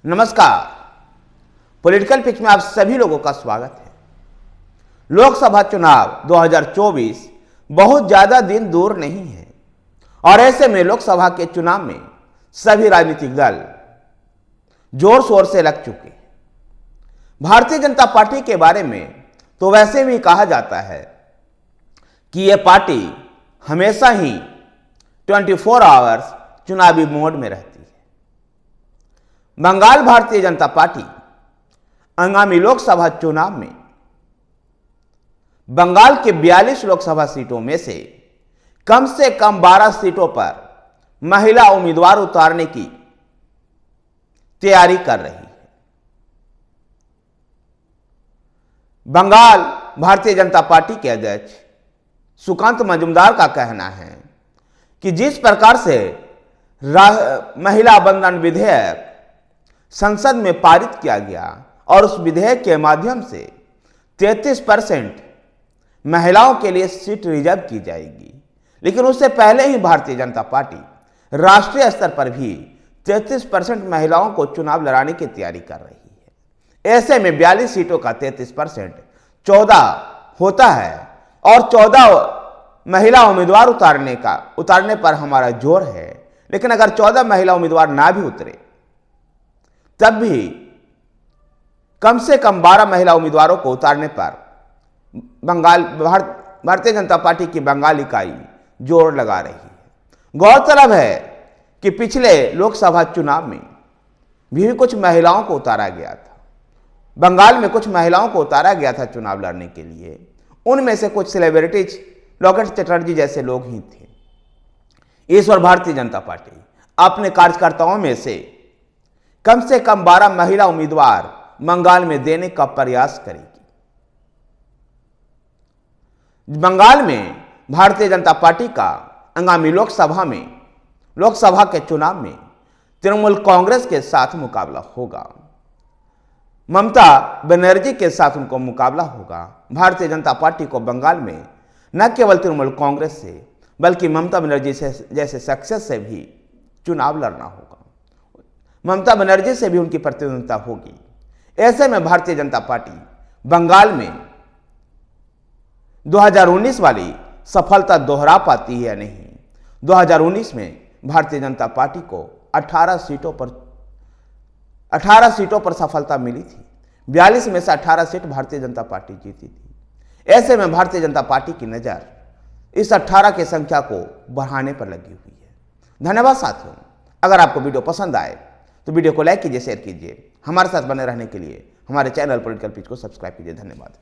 नमस्कार। Political pitch में आप सभी लोगों का स्वागत है। लोकसभा चुनाव 2024 बहुत ज्यादा दिन दूर नहीं है और ऐसे में लोकसभा के चुनाव में सभी राजनीतिक दल जोर शोर से लग चुके हैं। भारतीय जनता पार्टी के बारे में तो वैसे भी कहा जाता है कि यह पार्टी हमेशा ही 24 आवर्स चुनावी मोड में रहती है। बंगाल भारतीय जनता पार्टी आगामी लोकसभा चुनाव में बंगाल के 42 लोकसभा सीटों में से कम 12 सीटों पर महिला उम्मीदवार उतारने की तैयारी कर रही है। बंगाल भारतीय जनता पार्टी के अध्यक्ष सुकांत मजूमदार का कहना है कि जिस प्रकार से महिला बंधन विधेयक संसद में पारित किया गया और उस विधेयक के माध्यम से 33% महिलाओं के लिए सीट रिजर्व की जाएगी, लेकिन उससे पहले ही भारतीय जनता पार्टी राष्ट्रीय स्तर पर भी 33% महिलाओं को चुनाव लड़ाने की तैयारी कर रही है। ऐसे में 42 सीटों का 33% 14 होता है और 14 महिला उम्मीदवार उतारने पर हमारा जोर है। लेकिन अगर 14 महिला उम्मीदवार ना भी उतरे तब भी कम से कम 12 महिला उम्मीदवारों को उतारने पर भारतीय जनता पार्टी की बंगाल इकाई जोर लगा रही है। गौरतलब है कि पिछले लोकसभा चुनाव में भी कुछ महिलाओं को उतारा गया था। बंगाल में कुछ महिलाओं को उतारा गया था चुनाव लड़ने के लिए। उनमें से कुछ सेलिब्रिटीज लोकेट चटर्जी जैसे लोग ही थे। इस बार भारतीय जनता पार्टी अपने कार्यकर्ताओं में से कम 12 महिला उम्मीदवार बंगाल में देने का प्रयास करेगी। बंगाल में भारतीय जनता पार्टी का आगामी लोकसभा के चुनाव में तृणमूल कांग्रेस के साथ मुकाबला होगा। ममता बनर्जी के साथ उनको मुकाबला होगा। भारतीय जनता पार्टी को बंगाल में न केवल तृणमूल कांग्रेस से बल्कि ममता बनर्जी जैसे शख्सियत से भी चुनाव लड़ना होगा। ममता बनर्जी से भी उनकी प्रतिद्वंदिता होगी। ऐसे में भारतीय जनता पार्टी बंगाल में 2019 वाली सफलता दोहरा पाती है या नहीं। 2019 में भारतीय जनता पार्टी को 18 सीटों पर सफलता मिली थी। 42 में से 18 सीट भारतीय जनता पार्टी जीती थी। ऐसे में भारतीय जनता पार्टी की नज़र इस 18 की संख्या को बढ़ाने पर लगी हुई है। धन्यवाद साथियों। अगर आपको वीडियो पसंद आए तो वीडियो को लाइक कीजिए, शेयर कीजिए। हमारे साथ बने रहने के लिए हमारे चैनल पॉलिटिकल पिच को सब्सक्राइब कीजिए। धन्यवाद।